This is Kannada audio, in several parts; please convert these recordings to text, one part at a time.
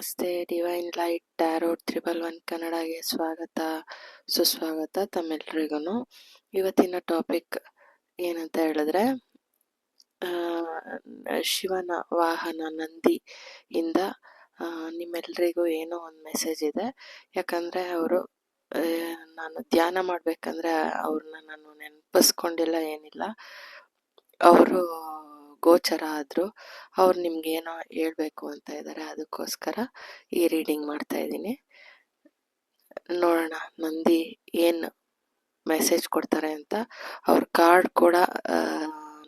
ನಮಸ್ತೆ. ಡಿವೈನ್ ಲೈಟ್ ಟ್ಯಾರೋಟ್ 111 ಕನ್ನಡಗೆ ಸ್ವಾಗತ ಸುಸ್ವಾಗತ ತಮ್ಮೆಲ್ರಿಗೂ. ಇವತ್ತಿನ ಟಾಪಿಕ್ ಏನಂತ ಹೇಳಿದ್ರೆ, ಶಿವನ ವಾಹನ ನಂದಿಯಿಂದ ನಿಮ್ಮೆಲ್ರಿಗೂ ಏನೋ ಒಂದು ಮೆಸೇಜ್ ಇದೆ. ಯಾಕಂದರೆ ಅವರು ನಾನು ಧ್ಯಾನ ಮಾಡಬೇಕಂದ್ರೆ ಅವ್ರನ್ನ ನಾನು ನೆನಪಿಸ್ಕೊಂಡಿಲ್ಲ, ಏನಿಲ್ಲ. ಅವರು ಗೋಚರ ಆದರು. ಅವ್ರು ನಿಮ್ಗೇನೋ ಹೇಳ್ಬೇಕು ಅಂತ ಇದ್ದಾರೆ, ಅದಕ್ಕೋಸ್ಕರ ಈ ರೀಡಿಂಗ್ ಮಾಡ್ತಾ ಇದ್ದೀನಿ. ನೋಡೋಣ ನಂದಿ ಏನು ಮೆಸೇಜ್ ಕೊಡ್ತಾರೆ ಅಂತ. ಅವ್ರ ಕಾರ್ಡ್ ಕೂಡ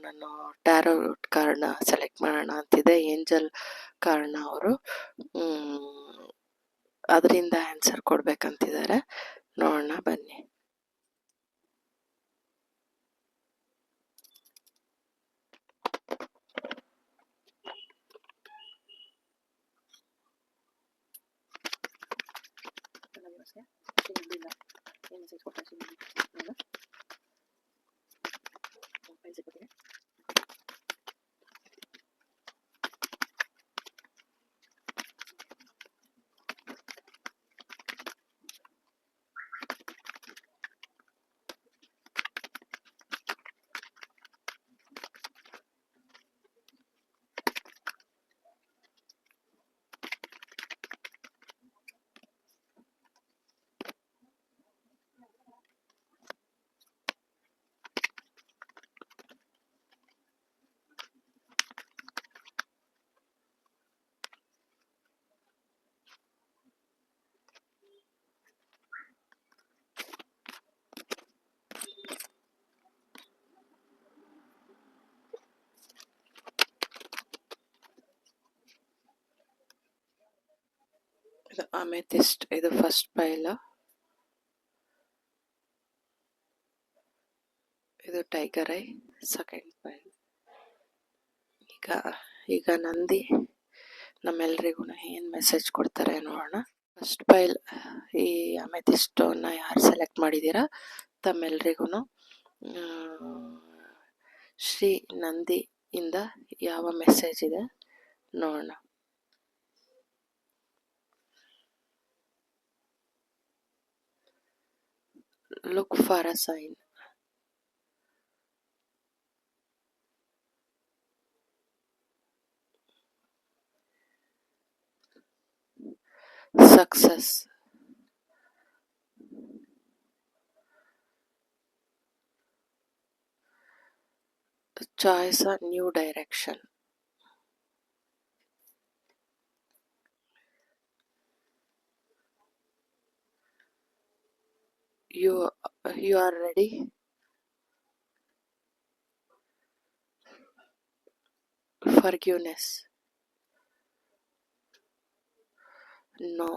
ನಾನು ಟ್ಯಾರೋಟ್ ಕಾರ್ಡ್ನ ಸೆಲೆಕ್ಟ್ ಮಾಡೋಣ ಅಂತಿದೆ. ಏಂಜಲ್ ಕಾರ್ಡ್ನ ಅವರು ಅದರಿಂದ ಆನ್ಸರ್ ಕೊಡ್ಬೇಕಂತಿದ್ದಾರೆ. ನೋಡೋಣ ಬನ್ನಿ. ಇದು ಅಮೆಥಿಸ್ಟ್, ಇದು ಫಸ್ಟ್ ಪೈಲ್. ಇದು ಟೈಗರ್ ಐ, ಸೆಕೆಂಡ್ ಪೈಲ್. ಈಗ ನಂದಿ ನಮ್ಮೆಲ್ರಿಗೂ ಏನು ಮೆಸೇಜ್ ಕೊಡ್ತಾರೆ ನೋಡೋಣ. ಫಸ್ಟ್ ಪೈಲ್, ಈ ಅಮೆಥಿಸ್ಟನ್ನ ಯಾರು ಸೆಲೆಕ್ಟ್ ಮಾಡಿದ್ದೀರಾ ತಮ್ಮೆಲ್ರಿಗೂ ಶ್ರೀ ನಂದಿಯಿಂದ ಯಾವ ಮೆಸೇಜ್ ಇದೆ ನೋಡೋಣ. Look for a sign. Success. Choice a new direction. You are ready. Forgiveness. No.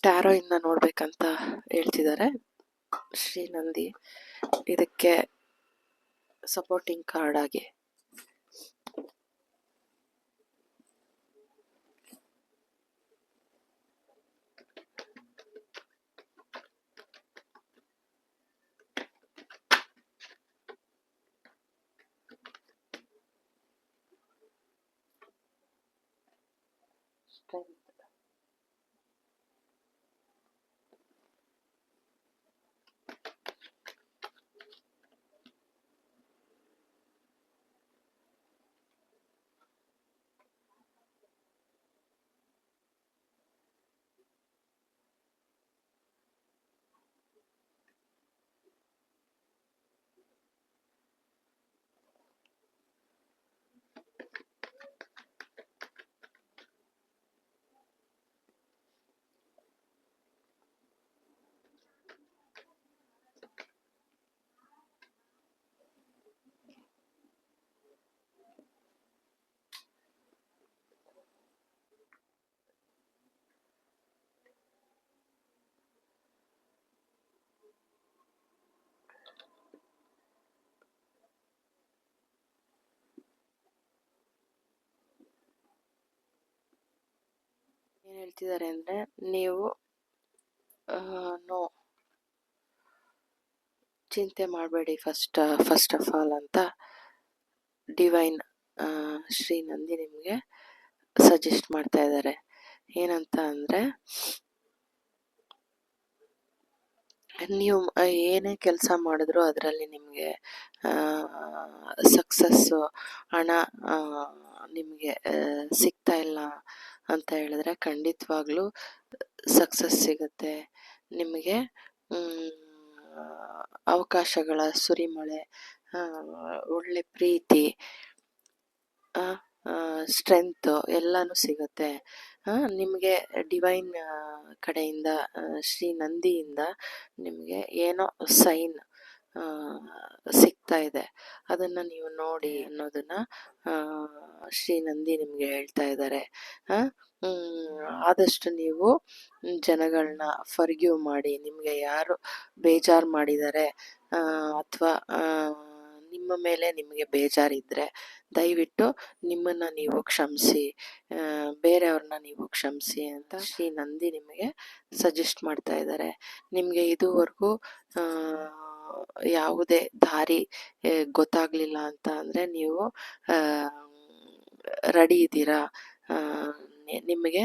Tarot ಇಂದ ನೋಡ್ಬೇಕಂತ ಹೇಳ್ತಿದ್ದಾರೆ ಶ್ರೀ ನಂದಿ. ಇದಕ್ಕೆ ಸಪೋರ್ಟಿಂಗ್ ಕಾರ್ಡ್ ಆಗಿ ಸ್ಟ್ರೆಂತ್. ಏನು ಹೇಳ್ತಿದ್ದಾರೆ ಅಂದರೆ, ನೀವು ನೋ ಚಿಂತೆ ಮಾಡಬೇಡಿ ಫಸ್ಟ್ ಆಫ್ ಆಲ್ ಅಂತ ಡಿವೈನ್ ಶ್ರೀ ನಂದಿ ನಿಮಗೆ ಸಜೆಸ್ಟ್ ಮಾಡ್ತಾ ಇದ್ದಾರೆ. ಏನಂತ ಅಂದರೆ, ನೀವು ಏನೇ ಕೆಲಸ ಮಾಡಿದ್ರು ಅದರಲ್ಲಿ ನಿಮಗೆ ಸಕ್ಸಸ್ಸು, ಹಣ ನಿಮಗೆ ಸಿಗ್ತಾ ಇಲ್ಲ ಅಂತ ಹೇಳಿದ್ರೆ ಖಂಡಿತವಾಗ್ಲೂ ಸಕ್ಸಸ್ ಸಿಗುತ್ತೆ ನಿಮಗೆ. ಅವಕಾಶಗಳ ಸುರಿಮಳೆ, ಒಳ್ಳೆ ಪ್ರೀತಿ, ಸ್ಟ್ರೆಂತ್ ಎಲ್ಲನೂ ಸಿಗುತ್ತೆ. ನಿಮಗೆ ಡಿವೈನ್ ಕಡೆಯಿಂದ, ಶ್ರೀ ನಂದಿಯಿಂದ ನಿಮಗೆ ಏನೋ ಸೈನ್ ಸಿಗ್ತಾ ಇದೆ, ಅದನ್ನು ನೀವು ನೋಡಿ ಅನ್ನೋದನ್ನ ಶ್ರೀ ನಂದಿ ನಿಮಗೆ ಹೇಳ್ತಾ ಇದ್ದಾರೆ. ಆದಷ್ಟು ನೀವು ಜನಗಳನ್ನ ಫರ್ಗ್ಯೂ ಮಾಡಿ. ನಿಮಗೆ ಯಾರು ಬೇಜಾರು ಮಾಡಿದ್ದಾರೆ ಅಥವಾ ನಿಮ್ಮ ಮೇಲೆ ನಿಮಗೆ ಬೇಜಾರಿದ್ರೆ ದಯವಿಟ್ಟು ನಿಮ್ಮನ್ನ ನೀವು ಕ್ಷಮಿಸಿ, ಬೇರೆಯವ್ರನ್ನ ನೀವು ಕ್ಷಮಿಸಿ ಅಂತ ಶ್ರೀ ನಂದಿ ನಿಮಗೆ ಸಜೆಸ್ಟ್ ಮಾಡ್ತಾ ಇದ್ದಾರೆ. ನಿಮಗೆ ಇದುವರೆಗೂ ಯಾವುದೇ ದಾರಿ ಗೊತ್ತಾಗ್ಲಿಲ್ಲ ಅಂತ ಅಂದರೆ ನೀವು ರೆಡಿ ಇದ್ದೀರಾ, ನಿಮಗೆ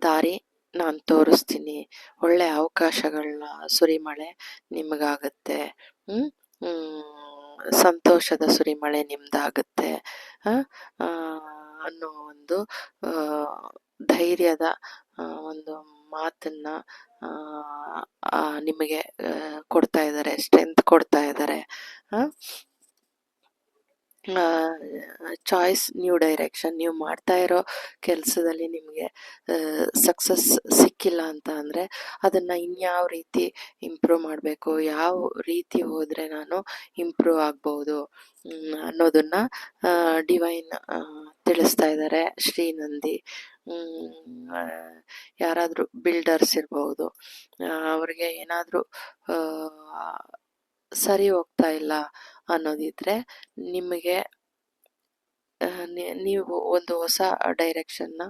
ದಾರಿ ನಾನು ತೋರಿಸ್ತೀನಿ. ಒಳ್ಳೆ ಅವಕಾಶಗಳನ್ನ ಸುರಿಮಳೆ ನಿಮಗಾಗತ್ತೆ. ಸಂತೋಷದ ಸುರಿಮಳೆ ನಿಮ್ದಾಗುತ್ತೆ ಅನ್ನೋ ಒಂದು ಧೈರ್ಯದ ಒಂದು ಮಾತನ್ನ ನಿಮಗೆ ಕೊಡ್ತಾ ಇದ್ದಾರೆ, ಸ್ಟ್ರೆಂತ್ ಕೊಡ್ತಾ ಇದ್ದಾರೆ. Choice new direction. ನೀವು ಮಾಡ್ತಾ ಇರೋ ಕೆಲಸದಲ್ಲಿ ನಿಮಗೆ ಸಕ್ಸಸ್ ಸಿಕ್ಕಿಲ್ಲ ಅಂತ ಅಂದರೆ ಅದನ್ನು ಇನ್ಯಾವ ರೀತಿ ಇಂಪ್ರೂವ್ ಮಾಡಬೇಕು, ಯಾವ ರೀತಿ ಹೋದರೆ ನಾನು ಇಂಪ್ರೂವ್ ಆಗ್ಬೋದು ಅನ್ನೋದನ್ನ ಡಿವೈನ್ ತಿಳಿಸ್ತಾ ಇದ್ದಾರೆ ಶ್ರೀ ನಂದಿ. ಯಾರಾದರೂ ಬಿಲ್ಡರ್ಸ್ ಇರ್ಬೋದು, ಅವ್ರಿಗೆ ಏನಾದರೂ ಸರಿ ಹೋಗ್ತಾ ಇಲ್ಲ ಅನ್ನೋದಿದ್ರೆ ನಿಮಗೆ ನೀವು ಒಂದು ಹೊಸ ಡೈರೆಕ್ಷನ್ನ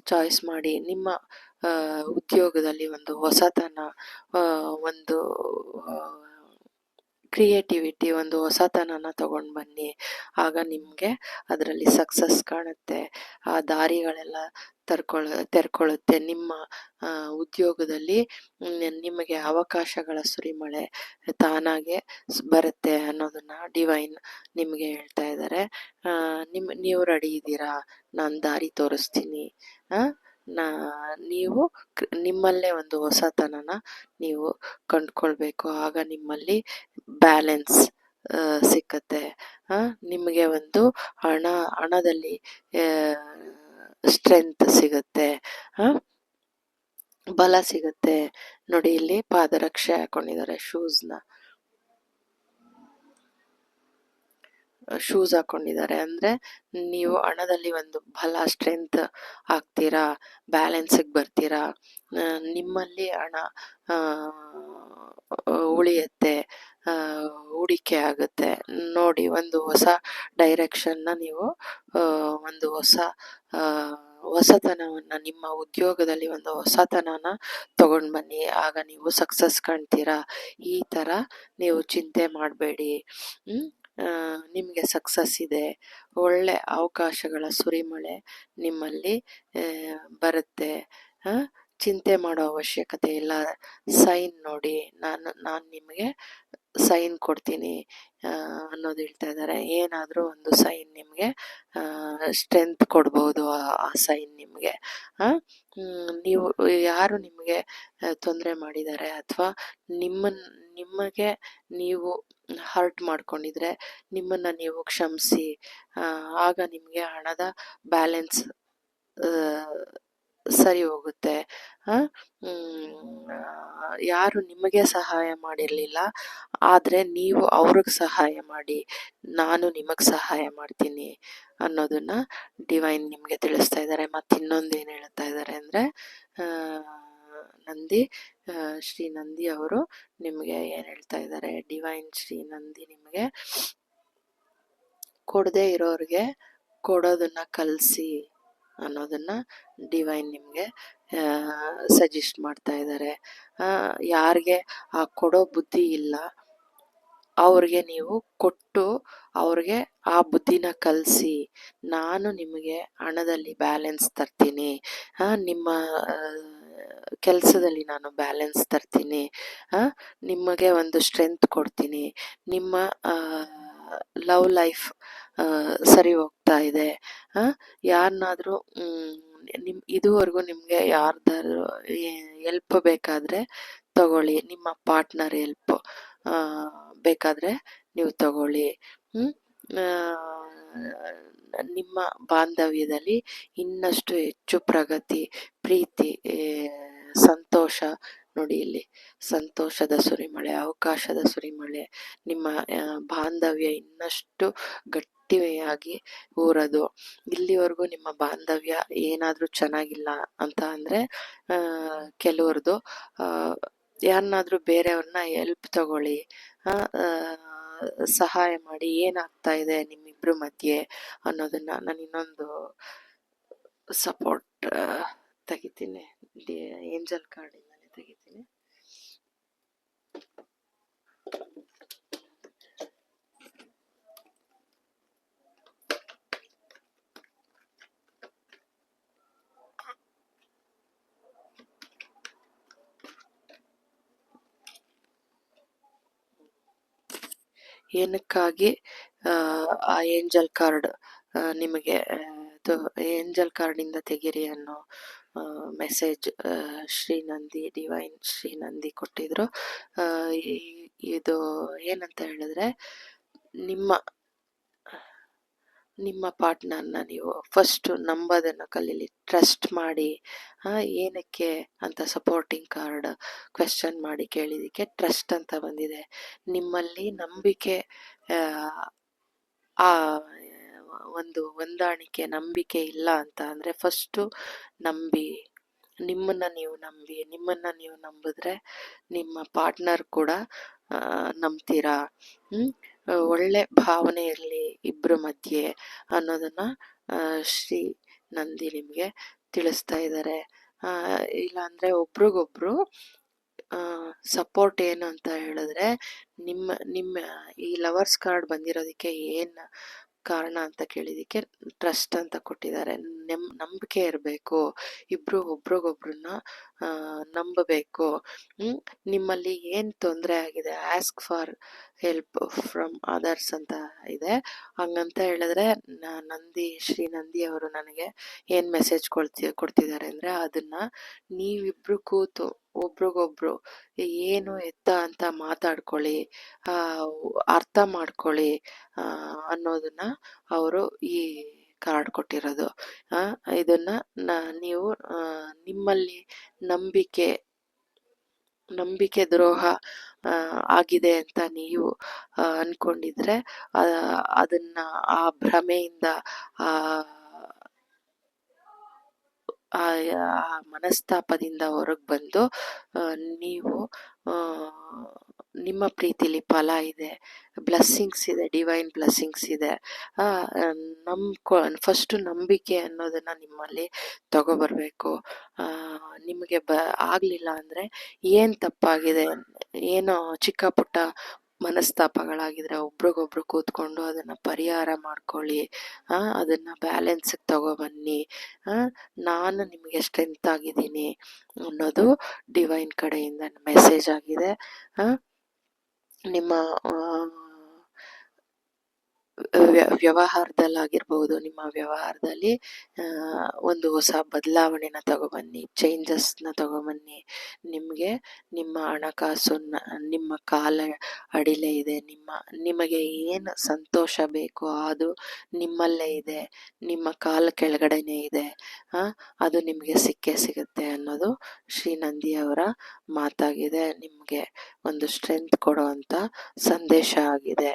ಚಾಯ್ಸ್ ಮಾಡಿ. ನಿಮ್ಮ ಉದ್ಯೋಗದಲ್ಲಿ ಒಂದು ಹೊಸತನ, ಒಂದು ಕ್ರಿಯೇಟಿವಿಟಿ, ಒಂದು ಹೊಸತನನ ತಗೊಂಡು ಬನ್ನಿ. ಆಗ ನಿಮಗೆ ಅದರಲ್ಲಿ ಸಕ್ಸಸ್ ಕಾಣುತ್ತೆ. ಆ ದಾರಿಗಳೆಲ್ಲ ತೆರ್ಕೊಳ್ಳುತ್ತೆ. ನಿಮ್ಮ ಉದ್ಯೋಗದಲ್ಲಿ ನಿಮಗೆ ಅವಕಾಶಗಳ ಸುರಿಮಳೆ ತಾನಾಗೆ ಬರುತ್ತೆ ಅನ್ನೋದನ್ನ ಡಿವೈನ್ ನಿಮಗೆ ಹೇಳ್ತಾ ಇದ್ದಾರೆ. ನೀವು ರೆಡಿ ಇದ್ದೀರಾ, ನಾನು ದಾರಿ ತೋರಿಸ್ತೀನಿ. ನೀವು ನಿಮ್ಮಲ್ಲೇ ಒಂದು ಹೊಸತನನ ನೀವು ಕಂಡುಕೊಳ್ಬೇಕು. ಆಗ ನಿಮ್ಮಲ್ಲಿ ಬ್ಯಾಲೆನ್ಸ್ ಸಿಕ್ಕತ್ತೆ. ನಿಮಗೆ ಒಂದು ಹಣದಲ್ಲಿ ಸ್ಟ್ರೆಂತ್ ಸಿಗುತ್ತೆ, ಬಲ ಸಿಗುತ್ತೆ. ನೋಡಿ, ಇಲ್ಲಿ ಪಾದರಕ್ಷೆ ಹಾಕೊಂಡಿದ್ದಾರೆ, ಶೂಸ್ ಹಾಕೊಂಡಿದ್ದಾರೆ. ಅಂದರೆ ನೀವು ಹಣದಲ್ಲಿ ಒಂದು ಬಲ, ಸ್ಟ್ರೆಂತ್ ಆಗ್ತೀರಾ, ಬ್ಯಾಲೆನ್ಸಿಗೆ ಬರ್ತೀರಾ, ನಿಮ್ಮಲ್ಲಿ ಹಣ ಉಳಿಯುತ್ತೆ, ಹೂಡಿಕೆ ಆಗುತ್ತೆ. ನೋಡಿ, ಒಂದು ಹೊಸ ಡೈರೆಕ್ಷನ್ನ ನೀವು, ಒಂದು ಹೊಸತನವನ್ನು, ನಿಮ್ಮ ಉದ್ಯೋಗದಲ್ಲಿ ಒಂದು ಹೊಸತನನ ತಗೊಂಡು ಬನ್ನಿ. ಆಗ ನೀವು ಸಕ್ಸಸ್ ಕಾಣ್ತೀರಾ. ಈ ಥರ ನೀವು ಚಿಂತೆ ಮಾಡಬೇಡಿ. ನಿಮಗೆ ಸಕ್ಸಸ್ ಇದೆ, ಒಳ್ಳೆ ಅವಕಾಶಗಳ ಸುರಿಮಳೆ ನಿಮ್ಮಲ್ಲಿ ಬರುತ್ತೆ. ಚಿಂತೆ ಮಾಡೋ ಅವಶ್ಯಕತೆ ಇಲ್ಲ. ಸೈನ್ ನೋಡಿ, ನಾನು ನಿಮಗೆ ಸೈನ್ ಕೊಡ್ತೀನಿ ಅನ್ನೋದು ಹೇಳ್ತಾ ಇದ್ದಾರೆ. ಏನಾದರೂ ಒಂದು ಸೈನ್ ನಿಮಗೆ ಸ್ಟ್ರೆಂತ್ ಕೊಡ್ಬೋದು. ಆ ಸೈನ್ ನಿಮಗೆ, ನೀವು ಯಾರು ನಿಮಗೆ ತೊಂದರೆ ಮಾಡಿದ್ದಾರೆ ಅಥವಾ ನಿಮಗೆ ನೀವು ಹರ್ಟ್ ಮಾಡ್ಕೊಂಡಿದ್ರೆ ನಿಮ್ಮನ್ನು ನೀವು ಕ್ಷಮಿಸಿ. ಆಗ ನಿಮಗೆ ಹಣದ ಬ್ಯಾಲೆನ್ಸ್ ಸರಿ ಹೋಗುತ್ತೆ. ಯಾರು ನಿಮಗೆ ಸಹಾಯ ಮಾಡಿರಲಿಲ್ಲ, ಆದರೆ ನೀವು ಅವ್ರಿಗೆ ಸಹಾಯ ಮಾಡಿ, ನಾನು ನಿಮಗೆ ಸಹಾಯ ಮಾಡ್ತೀನಿ ಅನ್ನೋದನ್ನ ಡಿವೈನ್ ನಿಮಗೆ ತಿಳಿಸ್ತಾ ಇದ್ದಾರೆ. ಮತ್ತು ಇನ್ನೊಂದು ಏನು ಹೇಳ್ತಾ ಇದ್ದಾರೆ ಅಂದರೆ, ಶ್ರೀ ನಂದಿ ಅವರು ನಿಮಗೆ ಏನು ಹೇಳ್ತಾ ಇದ್ದಾರೆ, ಡಿವೈನ್ ಶ್ರೀ ನಂದಿ ನಿಮಗೆ ಕೊಡದೇ ಇರೋರಿಗೆ ಕೊಡೋದನ್ನ ಕಲಿಸಿ ಅನ್ನೋದನ್ನ ಡಿವೈನ್ ನಿಮಗೆ ಸಜೆಸ್ಟ್ ಮಾಡ್ತಾ ಇದ್ದಾರೆ. ಯಾರಿಗೆ ಆ ಕೊಡೋ ಬುದ್ಧಿ ಇಲ್ಲ, ಅವ್ರಿಗೆ ನೀವು ಕೊಟ್ಟು ಅವ್ರಿಗೆ ಆ ಬುದ್ಧಿನ ಕಲಿಸಿ, ನಾನು ನಿಮಗೆ ಹಣದಲ್ಲಿ ಬ್ಯಾಲೆನ್ಸ್ ತರ್ತೀನಿ, ನಿಮ್ಮ ಕೆಲಸದಲ್ಲಿ ನಾನು ಬ್ಯಾಲೆನ್ಸ್ ತರ್ತೀನಿ, ನಿಮಗೆ ಒಂದು ಸ್ಟ್ರೆಂತ್ ಕೊಡ್ತೀನಿ, ನಿಮ್ಮ ಲವ್ ಲೈಫ್ ಸರಿ ಹೋಗ್ತಾ ಇದೆ, ಯಾರನ್ನಾದರೂ ಇದುವರೆಗೂ ನಿಮಗೆ ಯಾರ್ದಾದ್ರು ಎಲ್ಪ್ ಬೇಕಾದರೆ ತಗೊಳ್ಳಿ, ನಿಮ್ಮ ಪಾರ್ಟ್ನರ್ ಎಲ್ಪ್ ಬೇಕಾದರೆ ನೀವು ತಗೊಳ್ಳಿ, ನಿಮ್ಮ ಬಾಂಧವ್ಯದಲ್ಲಿ ಇನ್ನಷ್ಟು ಹೆಚ್ಚು ಪ್ರಗತಿ, ಪ್ರೀತಿ, ಸಂತೋಷ, ನೋಡಿ ಇಲ್ಲಿ ಸಂತೋಷದ ಸುರಿಮಳೆ, ಅವಕಾಶದ ಸುರಿಮಳೆ, ನಿಮ್ಮ ಬಾಂಧವ್ಯ ಇನ್ನಷ್ಟು ಗಟ್ಟಿಯಾಗಿ ಊರೋದು. ಇಲ್ಲಿವರೆಗೂ ನಿಮ್ಮ ಬಾಂಧವ್ಯ ಏನಾದರೂ ಚೆನ್ನಾಗಿಲ್ಲ ಅಂತ ಅಂದರೆ ಕೆಲವ್ರದ್ದು ಯಾರನ್ನಾದ್ರೂ ಬೇರೆಯವ್ರನ್ನ ಎಲ್ಪ್ ತಗೊಳ್ಳಿ, ಸಹಾಯ ಮಾಡಿ, ಏನಾಗ್ತಾ ಇದೆ ನಿಮ್ಮಿಬ್ರ ಮಧ್ಯೆ ಅನ್ನೋದನ್ನ ನಾನು ಇನ್ನೊಂದು ಸಪೋರ್ಟ್ ತೆಗಿತೀನಿ, ಏಂಜಲ್ ಕಾರ್ಡಿಂದಲೇ ತೆಗಿತೀನಿ. ಏನಕ್ಕಾಗಿ ಆ ಏಂಜಲ್ ಕಾರ್ಡ್ ನಿಮಗೆ ಏಂಜಲ್ ಕಾರ್ಡಿಂದ ತೆಗೀರಿ ಅನ್ನೋ ಮೆಸೇಜ್ ಶ್ರೀನಂದಿ, ಡಿವೈನ್ ಶ್ರೀನಂದಿ ಕೊಟ್ಟಿದ್ರು. ಇದು ಏನಂತ ಹೇಳಿದ್ರೆ, ನಿಮ್ಮ ಪಾರ್ಟ್ನರ್ನ ನೀವು ಫಸ್ಟ್ ನಂಬೋದನ್ನು ಕಲೀಲಿ, ಟ್ರಸ್ಟ್ ಮಾಡಿ. ಏನಕ್ಕೆ ಅಂತ ಸಪೋರ್ಟಿಂಗ್ ಕಾರ್ಡ್ ಕ್ವೆಶ್ಚನ್ ಮಾಡಿ ಕೇಳಿದಕ್ಕೆ ಟ್ರಸ್ಟ್ ಅಂತ ಬಂದಿದೆ. ನಿಮ್ಮಲ್ಲಿ ನಂಬಿಕೆ, ಆ ಒಂದು ಹೊಂದಾಣಿಕೆ, ನಂಬಿಕೆ ಇಲ್ಲ ಅಂತ ಅಂದರೆ ಫಸ್ಟು ನಂಬಿ, ನಿಮ್ಮನ್ನ ನೀವು ನಂಬಿದ್ರೆ ನಿಮ್ಮ ಪಾರ್ಟ್ನರ್ ಕೂಡ ನಂಬ್ತೀರಾ. ಒಳ್ಳೆ ಭಾವನೆ ಇರಲಿ ಇಬ್ಬರ ಮಧ್ಯೆ ಅನ್ನೋದನ್ನ ಶ್ರೀ ನಂದಿ ನಿಮಗೆ ತಿಳಿಸ್ತಾ ಇದ್ದಾರೆ. ಇಲ್ಲಾಂದರೆ ಒಬ್ರಿಗೊಬ್ರು ಸಪೋರ್ಟ್ ಏನು ಅಂತ ಹೇಳಿದ್ರೆ, ನಿಮ್ಮ ಈ ಲವರ್ಸ್ ಕಾರ್ಡ್ ಬಂದಿರೋದಕ್ಕೆ ಏನು ಕಾರಣ ಅಂತ ಕೇಳಿದಕ್ಕೆ ಟ್ರಸ್ಟ್ ಅಂತ ಕೊಟ್ಟಿದ್ದಾರೆ. ನಂಬಿಕೆ ಇರಬೇಕು, ಇಬ್ರು ಒಬ್ರಿಗೊಬ್ರನ್ನ ನಂಬಬೇಕು. ನಿಮ್ಮಲ್ಲಿ ಏನು ತೊಂದರೆ ಆಗಿದೆ, ask for help from others ಅಂತ ಇದೆ. ಹಂಗಂತ ಹೇಳಿದ್ರೆ ಶ್ರೀ ನಂದಿ ಅವರು ನನಗೆ ಏನು ಮೆಸೇಜ್ ಕೊಡ್ತಿದ್ದಾರೆ ಅಂದರೆ, ಅದನ್ನ ನೀವಿಬ್ರು ಕೂತು ಒಬ್ರಿಗೊಬ್ರು ಏನು ಎತ್ತ ಅಂತ ಮಾತಾಡ್ಕೊಳ್ಳಿ, ಅರ್ಥ ಮಾಡ್ಕೊಳ್ಳಿ ಅನ್ನೋದನ್ನ ಅವರು ಈ ಕಾರ್ಡ್ ಕೊಟ್ಟಿರೋದು. ಇದನ್ನ ನೀವು ನಿಮ್ಮಲ್ಲಿ ನಂಬಿಕೆ ದ್ರೋಹ ಆಗಿದೆ ಅಂತ ನೀವು ಅನ್ಕೊಂಡಿದ್ರೆ ಅದನ್ನ ಆ ಭ್ರಮೆಯಿಂದ, ಆ ಮನಸ್ತಾಪದಿಂದ ಹೊರಗೆ ಬಂದು ನೀವು ನಿಮ್ಮ ಪ್ರೀತಿಲಿ ಫಲ ಇದೆ, ಬ್ಲೆಸ್ಸಿಂಗ್ಸ್ ಇದೆ, ಡಿವೈನ್ ಬ್ಲೆಸ್ಸಿಂಗ್ಸ್ ಇದೆ. ಫಸ್ಟು ನಂಬಿಕೆ ಅನ್ನೋದನ್ನ ನಿಮ್ಮಲ್ಲಿ ತಗೊಬರ್ಬೇಕು. ನಿಮಗೆ ಆಗಲಿಲ್ಲ ಅಂದರೆ ಏನು ತಪ್ಪಾಗಿದೆ, ಏನೋ ಚಿಕ್ಕ ಪುಟ್ಟ ಮನಸ್ತಾಪಗಳಾಗಿದ್ರೆ ಒಬ್ರಿಗೊಬ್ರು ಕೂತ್ಕೊಂಡು ಅದನ್ನ ಪರಿಹಾರ ಮಾಡ್ಕೊಳ್ಳಿ, ಅದನ್ನ ಬ್ಯಾಲೆನ್ಸ್ಗೆ ತಗೊಬನ್ನಿ. ನಾನು ನಿಮಗೆ ಸ್ಟ್ರೆಂತ್ ಆಗಿದ್ದೀನಿ ಅನ್ನೋದು ಡಿವೈನ್ ಕಡೆಯಿಂದ ಮೆಸೇಜ್ ಆಗಿದೆ. ನಿಮ್ಮ ವ್ಯವಹಾರದಲ್ಲಾಗಿರ್ಬೋದು, ನಿಮ್ಮ ವ್ಯವಹಾರದಲ್ಲಿ ಒಂದು ಹೊಸ ಬದಲಾವಣೆನ ತಗೊಬನ್ನಿ, ಚೇಂಜಸ್ನ ತಗೊಬನ್ನಿ. ನಿಮಗೆ ನಿಮ್ಮ ಹಣಕಾಸು ನಿಮ್ಮ ಕಾಲ ಅಡಿಲೇ ಇದೆ. ನಿಮಗೆ ಏನು ಸಂತೋಷ ಬೇಕೋ ಅದು ನಿಮ್ಮಲ್ಲೇ ಇದೆ, ನಿಮ್ಮ ಕಾಲ ಕೆಳಗಡೆನೇ ಇದೆ. ಅದು ನಿಮಗೆ ಸಿಗುತ್ತೆ ಅನ್ನೋದು ಶ್ರೀನಂದಿ ಅವರ ಮಾತಾಗಿದೆ. ನಿಮಗೆ ಒಂದು ಸ್ಟ್ರೆಂತ್ ಕೊಡೋ ಅಂಥ ಸಂದೇಶ ಆಗಿದೆ.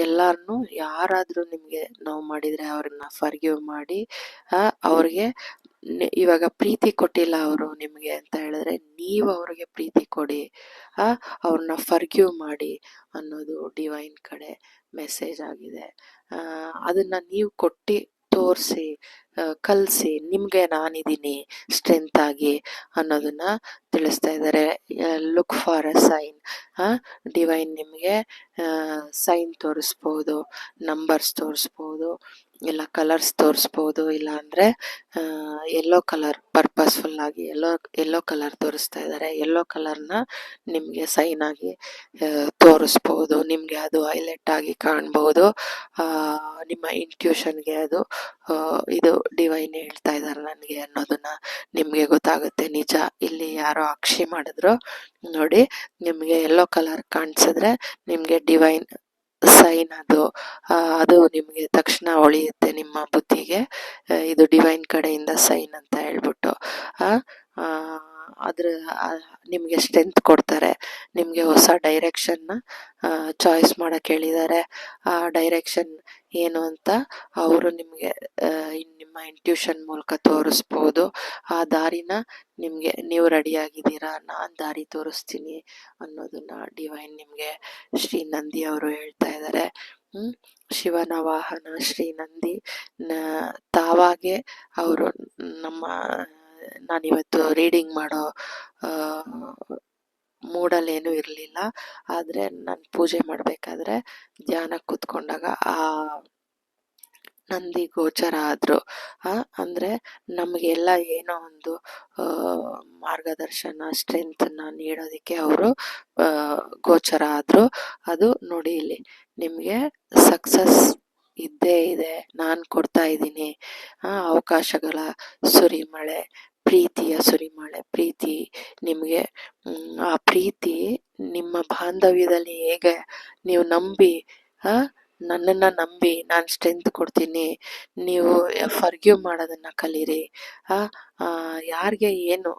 ಎಲ್ಲಾರನ್ನೂ ಯಾರಾದರೂ ನಿಮಗೆ ನೋವು ಮಾಡಿದರೆ ಅವ್ರನ್ನ ಫರ್ಗಿವ್ ಮಾಡಿ, ಅವ್ರಿಗೆ ಇವಾಗ ಪ್ರೀತಿ ಕೊಟ್ಟಿಲ್ಲ ಅವರು ನಿಮಗೆ ಅಂತ ಹೇಳಿದ್ರೆ ನೀವು ಅವ್ರಿಗೆ ಪ್ರೀತಿ ಕೊಡಿ, ಅವ್ರನ್ನ ಫರ್ಗಿವ್ ಮಾಡಿ ಅನ್ನೋದು ಡಿವೈನ್ ಕಡೆ ಮೆಸೇಜ್ ಆಗಿದೆ. ಅದನ್ನ ನೀವು ತೋರಿಸಿ, ಕಲಿಸಿ, ನಿಮಗೆ ನಾನಿದ್ದೀನಿ ಸ್ಟ್ರೆಂತ್ ಆಗಿ ಅನ್ನೋದನ್ನ ತಿಳಿಸ್ತಾ ಇದ್ದಾರೆ. Look for a sign. Divine ನಿಮಗೆ ಸೈನ್ ತೋರಿಸ್ಬೋದು, ನಂಬರ್ಸ್ ತೋರಿಸ್ಬೋದು, ಇಲ್ಲ ಕಲರ್ಸ್ ತೋರಿಸ್ಬೋದು, ಇಲ್ಲ ಅಂದರೆ ಯೆಲ್ಲೋ ಕಲರ್ ಪರ್ಪಸ್ಫುಲ್ ಆಗಿ ಯೆಲ್ಲೋ ಕಲರ್ ತೋರಿಸ್ತಾ ಇದ್ದಾರೆ. ಯೆಲ್ಲೋ ಕಲರ್ನ ನಿಮಗೆ ಸೈನ್ ಆಗಿ ತೋರಿಸ್ಬೋದು. ನಿಮಗೆ ಅದು ಹೈಲೈಟ್ ಆಗಿ ಕಾಣ್ಬೋದು. ನಿಮ್ಮ ಇಂಟ್ಯೂಷನ್ಗೆ ಅದು ಇದು ಡಿವೈನ್ ಹೇಳ್ತಾ ಇದ್ದಾರೆ ನನಗೆ ಅನ್ನೋದನ್ನ ನಿಮಗೆ ಗೊತ್ತಾಗುತ್ತೆ. ನಿಜ, ಇಲ್ಲಿ ಯಾರೋ ಅಕ್ಷಿ ಮಾಡಿದ್ರು ನೋಡಿ, ನಿಮಗೆ ಯೆಲ್ಲೋ ಕಲರ್ ಕಾಣಿಸಿದ್ರೆ ನಿಮಗೆ ಡಿವೈನ್ ಸೈನ್ ಅದು ನಿಮಗೆ ತಕ್ಷಣ ಹೊಳೆಯುತ್ತೆ ನಿಮ್ಮ ಬುದ್ಧಿಗೆ, ಇದು ಡಿವೈನ್ ಕಡೆಯಿಂದ ಸೈನ್ ಅಂತ ಹೇಳ್ಬಿಟ್ಟು. ಅದ್ರ ನಿಮಗೆ ಸ್ಟ್ರೆಂತ್ ಕೊಡ್ತಾರೆ. ನಿಮಗೆ ಹೊಸ ಡೈರೆಕ್ಷನ್ನ ಚಾಯ್ಸ್ ಮಾಡಕ್ಕೆ ಹೇಳಿದ್ದಾರೆ. ಆ ಡೈರೆಕ್ಷನ್ ಏನು ಅಂತ ಅವರು ನಿಮಗೆ ನಿಮ್ಮ ಇಂಟ್ಯೂಷನ್ ಮೂಲಕ ತೋರಿಸ್ಬೋದು. ಆ ದಾರಿನ ನಿಮಗೆ, ನೀವು ರೆಡಿಯಾಗಿದ್ದೀರಾ, ನಾನು ದಾರಿ ತೋರಿಸ್ತೀನಿ ಅನ್ನೋದನ್ನ ಡಿವೈನ್ ನಿಮಗೆ ಶ್ರೀ ನಂದಿ ಅವರು ಹೇಳ್ತಾ ಇದ್ದಾರೆ. ಶಿವನ ವಾಹನ ಶ್ರೀ ನಂದಿ ತಾವಾಗೆ ಅವರು ನಾನಿವತ್ತು ರೀಡಿಂಗ್ ಮಾಡೋ ಮೂಡಲ್ಲೇನೂ ಇರಲಿಲ್ಲ. ಆದರೆ ನಾನು ಪೂಜೆ ಮಾಡಬೇಕಾದ್ರೆ ಧ್ಯಾನಕ್ಕೆ ಕೂತ್ಕೊಂಡಾಗ ಆ ನಂದಿ ಗೋಚರ ಆದರು. ಅಂದರೆ ನಮಗೆಲ್ಲ ಏನೋ ಒಂದು ಮಾರ್ಗದರ್ಶನ, ಸ್ಟ್ರೆಂತನ್ನ ನೀಡೋದಕ್ಕೆ ಅವರು ಗೋಚರ ಆದರು. ಅದು ನೋಡಿ, ಇಲ್ಲಿ ನಿಮಗೆ ಸಕ್ಸಸ್ ಇದ್ದೇ ಇದೆ, ನಾನು ಕೊಡ್ತಾ ಇದ್ದೀನಿ. ಅವಕಾಶಗಳ ಸುರಿಮಳೆ, ಪ್ರೀತಿಯ ಸುರಿಮಳೆ, ಪ್ರೀತಿ ನಿಮಗೆ. ಆ ಪ್ರೀತಿ ನಿಮ್ಮ ಬಾಂಧವ್ಯದಲ್ಲಿ ಹೇಗೆ ನೀವು ನಂಬಿ, ನನ್ನನ್ನು ನಂಬಿ ನಾನು ಸ್ಟ್ರೆಂತ್ ಕೊಡ್ತೀನಿ, ನೀವು ಫರ್ಗ್ಯೂ ಮಾಡೋದನ್ನ ಕಲೀರಿ. ಯಾರಿಗೆ ಏನು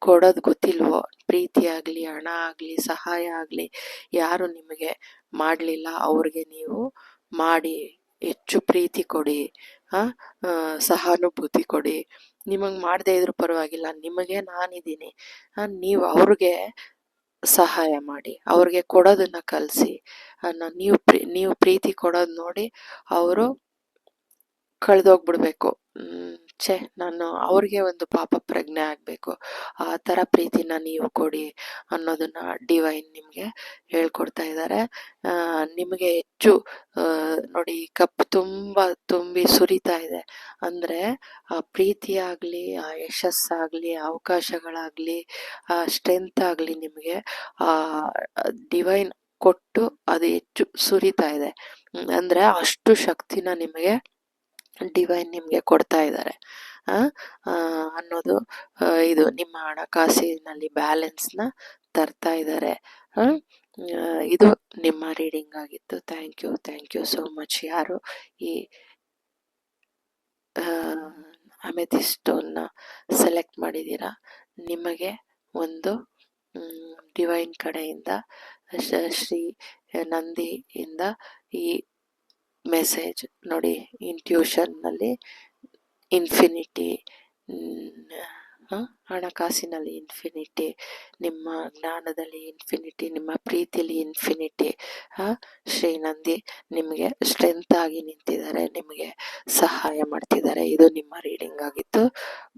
ಕೊಡೋದು ಗೊತ್ತಿಲ್ವೋ, ಪ್ರೀತಿ ಆಗಲಿ, ಹಣ ಆಗಲಿ, ಸಹಾಯ ಆಗಲಿ, ಯಾರು ನಿಮಗೆ ಮಾಡಲಿಲ್ಲ ಅವ್ರಿಗೆ ನೀವು ಮಾಡಿ ಹೆಚ್ಚು ಪ್ರೀತಿ ಕೊಡಿ, ಸಹಾನುಭೂತಿ ಕೊಡಿ. ನಿಮಗೆ ಮಾಡದೇ ಇದ್ರೂ ಪರವಾಗಿಲ್ಲ, ನಿಮಗೆ ನಾನಿದ್ದೀನಿ, ನೀವು ಅವ್ರಿಗೆ ಸಹಾಯ ಮಾಡಿ, ಅವ್ರಿಗೆ ಕೊಡೋದನ್ನ ಕಲಿಸಿ. ನೀವು ಪ್ರೀತಿ ಕೊಡೋದು ನೋಡಿ ಅವರು ಕಳೆದೋಗ್ಬಿಡ್ಬೇಕು. ನಾನು ಅವ್ರಿಗೆ ಒಂದು ಪಾಪ ಪ್ರಜ್ಞೆ ಆಗಬೇಕು, ಆ ಥರ ಪ್ರೀತಿನ ನೀವು ಕೊಡಿ ಅನ್ನೋದನ್ನ ಡಿವೈನ್ ನಿಮಗೆ ಹೇಳ್ಕೊಡ್ತಾ ಇದ್ದಾರೆ. ನಿಮಗೆ ಹೆಚ್ಚು ನೋಡಿ, ಕಪ್ ತುಂಬಿ ಸುರಿತಾ ಇದೆ ಅಂದರೆ ಆ ಪ್ರೀತಿ ಆಗಲಿ, ಆ ಯಶಸ್ಸಾಗಲಿ, ಅವಕಾಶಗಳಾಗಲಿ, ಆ ಸ್ಟ್ರೆಂತ್ ಆಗಲಿ ನಿಮಗೆ ಆ ಡಿವೈನ್ ಕೊಟ್ಟು ಅದು ಹೆಚ್ಚು ಸುರಿತಾ ಇದೆ. ಅಂದರೆ ಅಷ್ಟು ಶಕ್ತಿನ ನಿಮಗೆ ಡಿವೈನ್ ನಿಮಗೆ ಕೊಡ್ತಾ ಇದ್ದಾರೆ ಅನ್ನೋದು. ಇದು ನಿಮ್ಮ ಹಣಕಾಸಿನಲ್ಲಿ ಬ್ಯಾಲೆನ್ಸ್ನ ತರ್ತಾ ಇದ್ದಾರೆ. ಇದು ನಿಮ್ಮ ರೀಡಿಂಗ್ ಆಗಿತ್ತು. Thank you so much. ಯಾರು ಈ ಅಮೆಥಿಸ್ಟ್ ಸ್ಟೋನ್ನ ಸೆಲೆಕ್ಟ್ ಮಾಡಿದ್ದೀರಾ, ನಿಮಗೆ ಒಂದು ಡಿವೈನ್ ಕಡೆಯಿಂದ, ಶ್ರೀ ನಂದಿಯಿಂದ ಈ ಮೆಸೇಜ್ ನೋಡಿ. ಇಂಟ್ಯೂಷನ್ನಲ್ಲಿ ಇನ್ಫಿನಿಟಿ, ಹಣಕಾಸಿನಲ್ಲಿ ಇನ್ಫಿನಿಟಿ, ನಿಮ್ಮ ಜ್ಞಾನದಲ್ಲಿ ಇನ್ಫಿನಿಟಿ, ನಿಮ್ಮ ಪ್ರೀತಿಯಲ್ಲಿ ಇನ್ಫಿನಿಟಿ. ಶ್ರೀ ನಂದಿ ನಿಮಗೆ ಸ್ಟ್ರೆಂತ್ ಆಗಿ ನಿಂತಿದ್ದಾರೆ, ನಿಮಗೆ ಸಹಾಯ ಮಾಡ್ತಿದ್ದಾರೆ. ಇದು ನಿಮ್ಮ ರೀಡಿಂಗ್ ಆಗಿತ್ತು.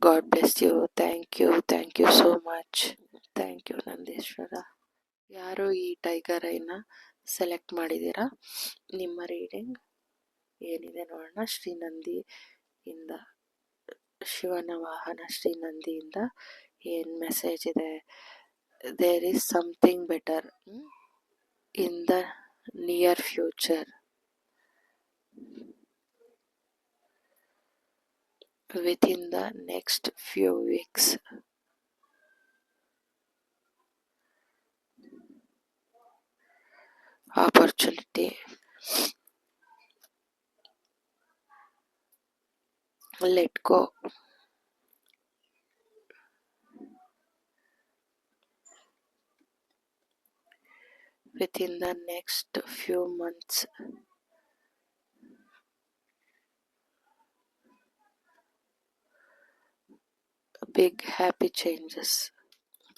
God bless you. Thank you so much. Thank you Nandishwara. ಯಾರು ಈ ಟೈಗರ್ ಐನ ಸೆಲೆಕ್ಟ್ ಮಾಡಿದ್ದೀರಾ, ನಿಮ್ಮ ರೀಡಿಂಗ್ ಏನಿದೆ ನೋಡೋಣ. ಶ್ರೀ ನಂದಿಯಿಂದ, ಶಿವನ ವಾಹನ ಶ್ರೀ ನಂದಿಯಿಂದ ಏನು ಮೆಸೇಜ್ ಇದೆ? There is something better in the near future, within the next few weeks. Opportunity, let go. Within the next few months, big happy changes.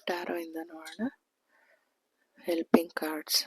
Tarot ಇಂದ ನೋಡೋಣ. Helping cards.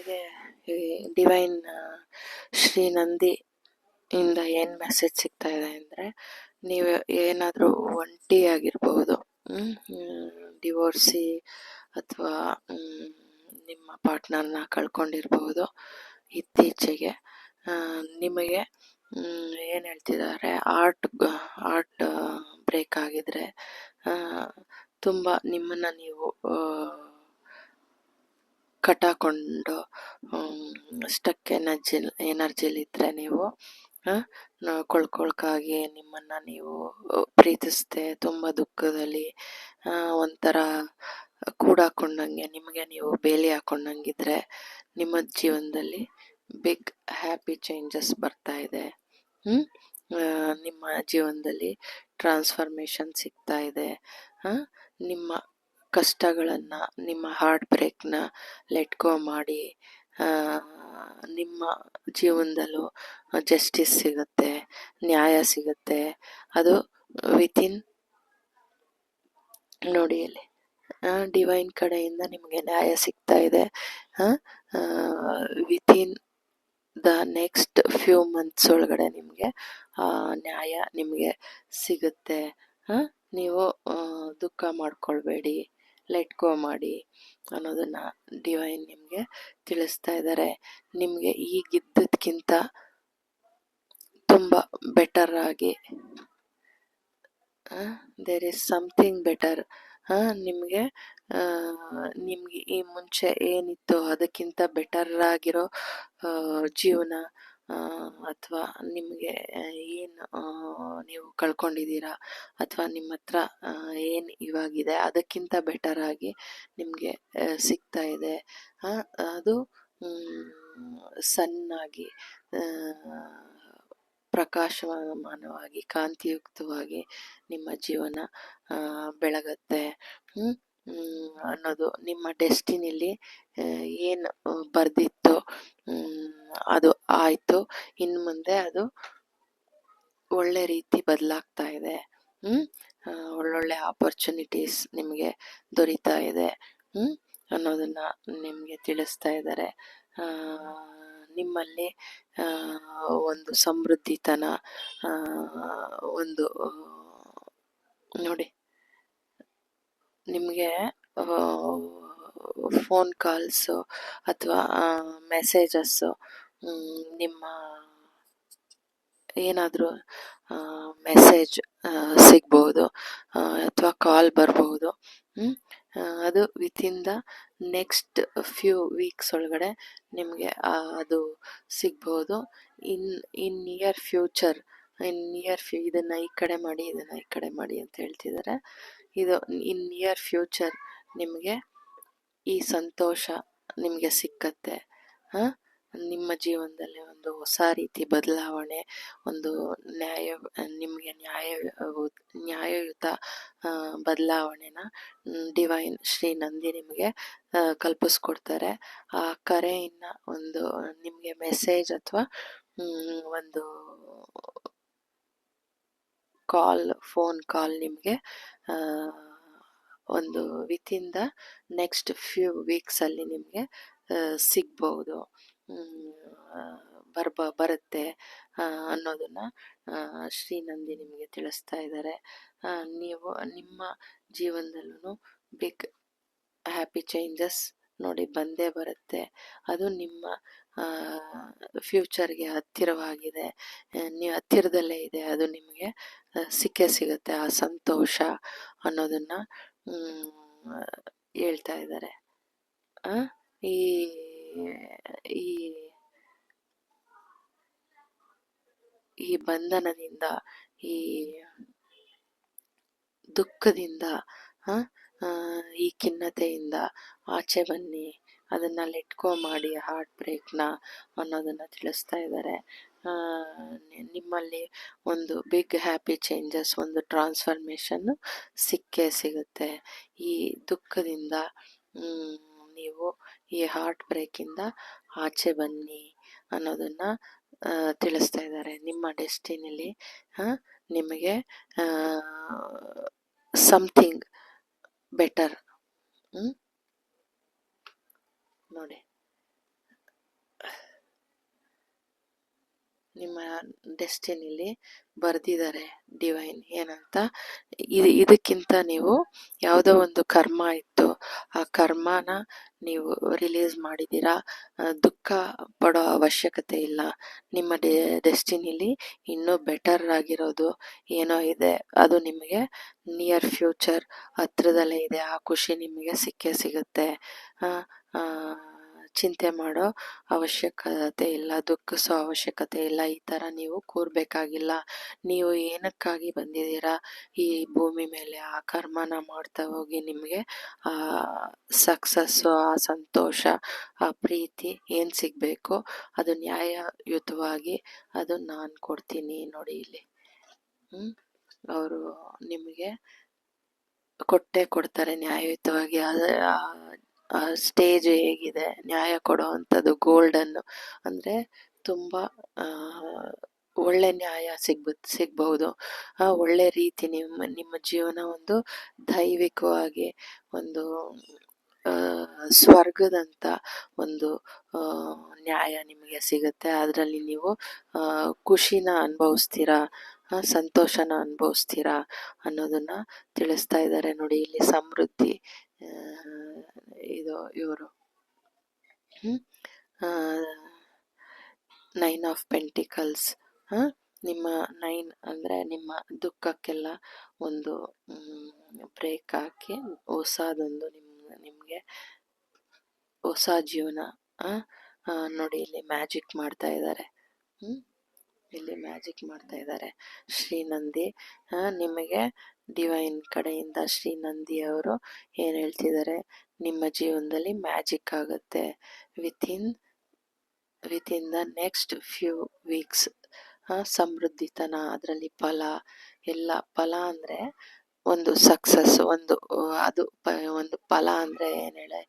ನಿಮಗೆ ಈ ಡಿವೈನ್ ಶ್ರೀ ನಂದಿ ಇಂದ ಏನು ಮೆಸೇಜ್ ಸಿಗ್ತಾ ಇದೆ ಅಂದರೆ, ನೀವು ಏನಾದರೂ ಒಂಟಿಯಾಗಿರ್ಬೋದು, ಡಿವೋರ್ಸಿ ಅಥವಾ ನಿಮ್ಮ ಪಾರ್ಟ್ನರ್ನ ಕಳ್ಕೊಂಡಿರ್ಬೋದು ಇತ್ತೀಚೆಗೆ. ನಿಮಗೆ ಏನು ಹೇಳ್ತಿದ್ದಾರೆ, ಆರ್ಟ್ ಬ್ರೇಕ್ ಆಗಿದ್ರೆ, ತುಂಬ ನಿಮ್ಮನ್ನು ನೀವು ಕಟ್ಟಾಕೊಂಡು ಸ್ಟಕ್ ಎನರ್ಜಿಲಿದ್ದರೆ ನೀವು ಕೊಳ್ಕೊಳ್ಕಾಗಿ ನಿಮ್ಮನ್ನು ನೀವು ಪ್ರೀತಿಸ್ದೆ ತುಂಬ ದುಃಖದಲ್ಲಿ ಒಂಥರ ಕೂಡಾಕೊಂಡಂಗೆ ನಿಮಗೆ ನೀವು ಬೇಲಿ ಹಾಕೊಂಡಂಗಿದ್ರೆ ನಿಮ್ಮ ಜೀವನದಲ್ಲಿ ಬಿಗ್ ಹ್ಯಾಪಿ ಚೇಂಜಸ್ ಬರ್ತಾ ಇದೆ. ನಿಮ್ಮ ಜೀವನದಲ್ಲಿ ಟ್ರಾನ್ಸ್ಫಾರ್ಮೇಷನ್ ಸಿಗ್ತಾ ಇದೆ. ನಿಮ್ಮ ಕಷ್ಟಗಳನ್ನು, ನಿಮ್ಮ ಹಾರ್ಟ್ ಬ್ರೇಕ್ನ ಲೆಟ್ ಗೋ ಮಾಡಿ ನಿಮ್ಮ ಜೀವನದಲ್ಲೂ ಜಸ್ಟಿಸ್ ಸಿಗುತ್ತೆ, ನ್ಯಾಯ ಸಿಗುತ್ತೆ. ಅದು ವಿತಿನ್ ನೋಡಿ ಅಲ್ಲಿ ಡಿವೈನ್ ಕಡೆಯಿಂದ ನಿಮಗೆ ನ್ಯಾಯ ಸಿಗ್ತಾ ಇದೆ. Within the next few months ಒಳಗಡೆ ನಿಮಗೆ ನ್ಯಾಯ ನಿಮಗೆ ಸಿಗುತ್ತೆ. ನೀವು ದುಃಖ ಮಾಡ್ಕೊಳ್ಬೇಡಿ, ಲೆಟ್ ಗೋ ಮಾಡಿ ಅನ್ನೋದನ್ನು ಡಿವೈನ್ ನಿಮಗೆ ತಿಳಿಸ್ತಾ ಇದ್ದಾರೆ. ನಿಮಗೆ ಈಗಿದ್ದಕ್ಕಿಂತ ತುಂಬ ಬೆಟರ್ ಆಗಿ ದೇರ್ ಈಸ್ ಸಮಥಿಂಗ್ ಬೆಟರ್. ನಿಮಗೆ ಈ ಮುಂಚೆ ಏನಿತ್ತು ಅದಕ್ಕಿಂತ ಬೆಟರ್ ಆಗಿರೋ ಜೀವನ, ಅಥವಾ ನಿಮಗೆ ಏನು ನೀವು ಕಳ್ಕೊಂಡಿದ್ದೀರಾ ಅಥವಾ ನಿಮ್ಮ ಹತ್ರ ಏನು ಇವಾಗಿದೆ ಅದಕ್ಕಿಂತ ಬೆಟರ್ ಆಗಿ ನಿಮಗೆ ಸಿಗ್ತಾ ಇದೆ. ಅದು ಸಣ್ಣಾಗಿ ಪ್ರಕಾಶಮಾನವಾಗಿ ಕಾಂತಿಯುಕ್ತವಾಗಿ ನಿಮ್ಮ ಜೀವನ ಬೆಳಗತ್ತೆ ಅನ್ನೋದು ನಿಮ್ಮ ಡೆಸ್ಟಿನಿಲಿ ಏನು ಬರೆದಿತ್ತು ಅದು ಆಯಿತು. ಇನ್ನು ಮುಂದೆ ಅದು ಒಳ್ಳೆ ರೀತಿ ಬದಲಾಗ್ತಾ ಇದೆ. ಒಳ್ಳೊಳ್ಳೆ ಆಪರ್ಚುನಿಟೀಸ್ ನಿಮಗೆ ದೊರೀತಾ ಇದೆ ಅನ್ನೋದನ್ನು ನಿಮಗೆ ತಿಳಿಸ್ತಾ ಇದ್ದಾರೆ. ನಿಮ್ಮಲ್ಲಿ ಒಂದು ಸಮೃದ್ಧಿತನ, ಒಂದು ನೋಡಿ ನಿಮಗೆ ಫೋನ್ ಕಾಲ್ಸು ಅಥವಾ ಮೆಸೇಜಸ್ಸು, ನಿಮ್ಮ ಏನಾದರೂ ಮೆಸೇಜ್ ಸಿಗ್ಬೋದು ಅಥವಾ ಕಾಲ್ ಬರ್ಬೋದು. ಅದು within the next few weeks ಒಳಗಡೆ ನಿಮಗೆ ಅದು ಸಿಗ್ಬೋದು. ಇನ್ ನಿಯರ್ ಫ್ಯೂಚರ್, ಇದನ್ನು ಈ ಕಡೆ ಮಾಡಿ, ಇದನ್ನು ಈ ಕಡೆ ಮಾಡಿ ಅಂತ ಹೇಳ್ತಿದ್ದಾರೆ. ಇದು ಇನ್ ನಿಯರ್ ಫ್ಯೂಚರ್ ನಿಮಗೆ ಈ ಸಂತೋಷ ನಿಮಗೆ ಸಿಕ್ಕತ್ತೆ. ನಿಮ್ಮ ಜೀವನದಲ್ಲಿ ಒಂದು ಹೊಸ ರೀತಿ ಬದಲಾವಣೆ, ಒಂದು ನಿಮಗೆ ನ್ಯಾಯಯುತ ಬದಲಾವಣೆನ ಡಿವೈನ್ ಶ್ರೀ ನಂದಿ ನಿಮಗೆ ಕಲ್ಪಿಸ್ಕೊಡ್ತಾರೆ. ಆ ಕರೆಯನ್ನು ಒಂದು ನಿಮಗೆ ಮೆಸೇಜ್ ಅಥವಾ ಒಂದು ಫೋನ್ ಕಾಲ್ ನಿಮಗೆ ಒಂದು ವಿತಿನ್ ದ ನೆಕ್ಸ್ಟ್ ಫ್ಯೂ ವೀಕ್ಸಲ್ಲಿ ನಿಮಗೆ ಸಿಗ್ಬೋದು, ಬರುತ್ತೆ ಅನ್ನೋದನ್ನು ಶ್ರೀ ನಂದಿ ನಿಮಗೆ ತಿಳಿಸ್ತಾ ಇದ್ದಾರೆ. ನೀವು ನಿಮ್ಮ ಜೀವನದಲ್ಲೂ ಬಿಗ್ ಹ್ಯಾಪಿ ಚೇಂಜಸ್ ನೋಡಿ ಬಂದೇ ಬರುತ್ತೆ. ಅದು ನಿಮ್ಮ ಫ್ಯೂಚರ್ಗೆ ಹತ್ತಿರವಾಗಿದೆ, ನೀವು ಹತ್ತಿರದಲ್ಲೇ ಇದೆ, ಅದು ನಿಮಗೆ ಸಿಕ್ಕೇ ಸಿಗುತ್ತೆ. ಆ ಸಂತೋಷ ಅನ್ನೋದನ್ನು ಹೇಳ್ತಾ ಇದ್ದಾರೆ. ಈ ಈ ಬಂಧನದಿಂದ, ಈ ದುಃಖದಿಂದ, ಈ ಖಿನ್ನತೆಯಿಂದ ಆಚೆ ಬನ್ನಿ, ಅದನ್ನು ಲೆಟ್ ಗೋ ಮಾಡಿ ಹಾರ್ಟ್ ಬ್ರೇಕ್ನ ಅನ್ನೋದನ್ನು ತಿಳಿಸ್ತಾ ಇದ್ದಾರೆ. ನಿಮ್ಮಲ್ಲಿ ಒಂದು ಬಿಗ್ ಹ್ಯಾಪಿ ಚೇಂಜಸ್, ಒಂದು ಟ್ರಾನ್ಸ್ಫಾರ್ಮೇಷನ್ನು ಸಿಕ್ಕೇ ಸಿಗುತ್ತೆ. ಈ ದುಃಖದಿಂದ ನೀವು ಈ ಹಾರ್ಟ್ ಬ್ರೇಕಿಂದ ಆಚೆ ಬನ್ನಿ ಅನ್ನೋದನ್ನು ತಿಳಿಸ್ತಾ ಇದ್ದಾರೆ. ನಿಮ್ಮ ಡೆಸ್ಟಿನಿಲಿ ನಿಮಗೆ ಸಮಥಿಂಗ್ ಬೆಟರ್ ನೋಡಿ ನಿಮ್ಮ ಡೆಸ್ಟಿನಿಲಿ ಬರ್ದಿದ್ದಾರೆ ಡಿವೈನ್ ಏನಂತ. ಇದಕ್ಕಿಂತ ನೀವು ಯಾವುದೋ ಒಂದು ಕರ್ಮ ಇತ್ತು, ಆ ಕರ್ಮನ ನೀವು ರಿಲೀಸ್ ಮಾಡಿದ್ದೀರಾ. ದುಃಖ ಪಡೋ ಅವಶ್ಯಕತೆ ಇಲ್ಲ. ನಿಮ್ಮ ಡೆಸ್ಟಿನಿಲಿ ಇನ್ನೂ ಬೆಟರ್ ಆಗಿರೋದು ಏನೋ ಇದೆ, ಅದು ನಿಮಗೆ ನಿಯರ್ ಫ್ಯೂಚರ್ ಹತ್ರದಲ್ಲೇ ಇದೆ. ಆ ಖುಷಿ ನಿಮಗೆ ಸಿಕ್ಕೇ ಸಿಗುತ್ತೆ. ಚಿಂತೆ ಮಾಡೋ ಅವಶ್ಯಕತೆ ಇಲ್ಲ, ದುಃಖಿಸೋ ಅವಶ್ಯಕತೆ ಇಲ್ಲ. ಈ ಥರ ನೀವು ಕೂರಬೇಕಾಗಿಲ್ಲ. ನೀವು ಏನಕ್ಕಾಗಿ ಬಂದಿದ್ದೀರಾ ಈ ಭೂಮಿ ಮೇಲೆ, ಆ ಕರ್ಮನ ಮಾಡ್ತಾ ಹೋಗಿ ನಿಮಗೆ ಆ ಸಕ್ಸಸ್ಸು, ಆ ಸಂತೋಷ, ಆ ಪ್ರೀತಿ ಏನು ಸಿಗಬೇಕು ಅದು ನ್ಯಾಯಯುತವಾಗಿ ಅದು ನಾನು ಕೊಡ್ತೀನಿ. ನೋಡಿ ಇಲ್ಲಿ ಅವರು ನಿಮಗೆ ಕೊಟ್ಟೇ ಕೊಡ್ತಾರೆ ನ್ಯಾಯಯುತವಾಗಿ. ಆ ಸ್ಟೇಜ್ ಹೇಗಿದೆ ನ್ಯಾಯ ಕೊಡೋ ಅಂಥದ್ದು, ಗೋಲ್ಡನ್ನು ಅಂದರೆ ತುಂಬ ಒಳ್ಳೆ ನ್ಯಾಯ ಸಿಗ್ಬಹುದು. ಒಳ್ಳೆ ರೀತಿ ನಿಮ್ಮ ಜೀವನ ಒಂದು ದೈವಿಕವಾಗಿ, ಒಂದು ಸ್ವರ್ಗದಂಥ ಒಂದು ನ್ಯಾಯ ನಿಮಗೆ ಸಿಗುತ್ತೆ. ಅದರಲ್ಲಿ ನೀವು ಖುಷಿನ ಅನುಭವಿಸ್ತೀರಾ, ಸಂತೋಷನ ಅನುಭವಿಸ್ತೀರಾ ಅನ್ನೋದನ್ನ ತಿಳಿಸ್ತಾ ಇದ್ದಾರೆ. ನೋಡಿ ಇಲ್ಲಿ ಸಮೃದ್ಧಿ, ಇದು ಇವರು 9 ಆಫ್ ಪೆಂಟಿಕಲ್ಸ್. ನಿಮ್ಮ 9 ಅಂದರೆ ನಿಮ್ಮ ದುಃಖಕ್ಕೆಲ್ಲ ಒಂದು ಬ್ರೇಕ್ ಹಾಕಿ ಹೊಸದೊಂದು ನಿಮಗೆ ಹೊಸ ಜೀವನ. ನೋಡಿ ಇಲ್ಲಿ ಮ್ಯಾಜಿಕ್ ಮಾಡ್ತಾ ಇದ್ದಾರೆ. ಇಲ್ಲಿ ಮ್ಯಾಜಿಕ್ ಮಾಡ್ತಾ ಇದ್ದಾರೆ ಶ್ರೀನಂದಿ. ನಿಮಗೆ ಡಿವೈನ್ ಕಡೆಯಿಂದ ಶ್ರೀನಂದಿ ಅವರು ಏನು ಹೇಳ್ತಿದ್ದಾರೆ, ನಿಮ್ಮ ಜೀವನದಲ್ಲಿ ಮ್ಯಾಜಿಕ್ ಆಗುತ್ತೆ within the next few weeks. ಸಮೃದ್ಧಿತನ, ಅದರಲ್ಲಿ ಫಲ ಎಲ್ಲ. ಫಲ ಅಂದರೆ ಒಂದು ಸಕ್ಸಸ್, ಅದು ಒಂದು ಫಲ ಅಂದರೆ ಏನು ಹೇಳಿ,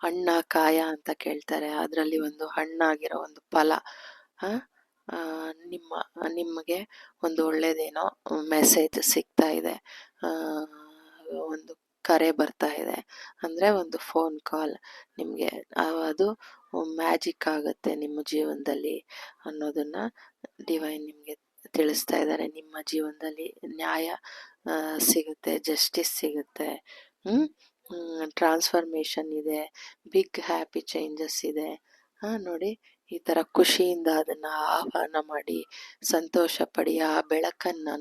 ಹಣ್ಣ ಕಾಯ ಅಂತ ಕೇಳ್ತಾರೆ, ಅದರಲ್ಲಿ ಒಂದು ಹಣ್ಣಾಗಿರೋ ಒಂದು ಫಲ. ನಿಮಗೆ ಒಂದು ಒಳ್ಳೇದೇನೋ ಮೆಸೇಜ್ ಸಿಗ್ತಾ ಇದೆ, ಒಂದು ಕರೆ ಬರ್ತಾ ಇದೆ, ಅಂದರೆ ಒಂದು ಫೋನ್ ಕಾಲ್ ನಿಮಗೆ, ಅದು ಮ್ಯಾಜಿಕ್ ಆಗುತ್ತೆ ನಿಮ್ಮ ಜೀವನದಲ್ಲಿ ಅನ್ನೋದನ್ನ ಡಿವೈನ್ ನಿಮಗೆ ತಿಳಿಸ್ತಾ ಇದ್ದಾರೆ. ನಿಮ್ಮ ಜೀವನದಲ್ಲಿ ನ್ಯಾಯ ಸಿಗುತ್ತೆ, ಜಸ್ಟಿಸ್ ಸಿಗುತ್ತೆ, ಟ್ರಾನ್ಸ್ಫಾರ್ಮೇಷನ್ ಇದೆ, ಬಿಗ್ ಹ್ಯಾಪಿ ಚೇಂಜಸ್ ಇದೆ. ನೋಡಿ ಈ ಥರ ಖುಷಿಯಿಂದ ಅದನ್ನು ಆಹ್ವಾನ ಮಾಡಿ ಸಂತೋಷ ಪಡಿ. ಆ ಬೆಳಕನ್ನು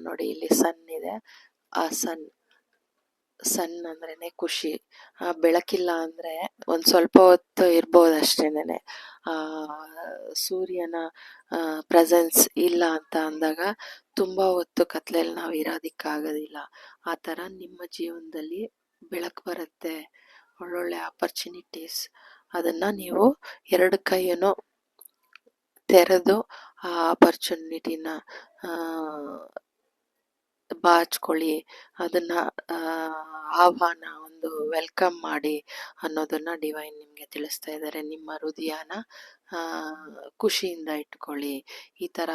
ನೋಡಿ, ಇಲ್ಲಿ ಸನ್ ಇದೆ. ಆ ಸನ್ ಅಂದ್ರೇನೆ ಖುಷಿ. ಬೆಳಕಿಲ್ಲ ಅಂದರೆ ಒಂದು ಸ್ವಲ್ಪ ಹೊತ್ತು ಇರ್ಬೋದು ಅಷ್ಟೇನೆ. ಸೂರ್ಯನ ಪ್ರೆಸೆನ್ಸ್ ಇಲ್ಲ ಅಂತ ಅಂದಾಗ ತುಂಬ ಹೊತ್ತು ಕತ್ಲೆಯಲ್ಲಿ ನಾವು ಇರೋದಕ್ಕಾಗೋದಿಲ್ಲ. ಆ ಥರ ನಿಮ್ಮ ಜೀವನದಲ್ಲಿ ಬೆಳಕು ಬರುತ್ತೆ, ಒಳ್ಳೊಳ್ಳೆ ಆಪರ್ಚುನಿಟೀಸ್. ಅದನ್ನು ನೀವು 2 ಕೈಯನ್ನು ತೆರೆದು ಆ ಆಪರ್ಚುನಿಟಿನ ಬಾಚ್ಕೊಳ್ಳಿ, ಅದನ್ನ ಆಹ್ವಾನ, ಒಂದು ವೆಲ್ಕಮ್ ಮಾಡಿ ಅನ್ನೋದನ್ನ ಡಿವೈನ್ ನಿಮಗೆ ತಿಳಿಸ್ತಾ ಇದ್ದಾರೆ. ನಿಮ್ಮ ಹೃದಯನ ಖುಷಿಯಿಂದ ಇಟ್ಕೊಳ್ಳಿ. ಈ ಥರ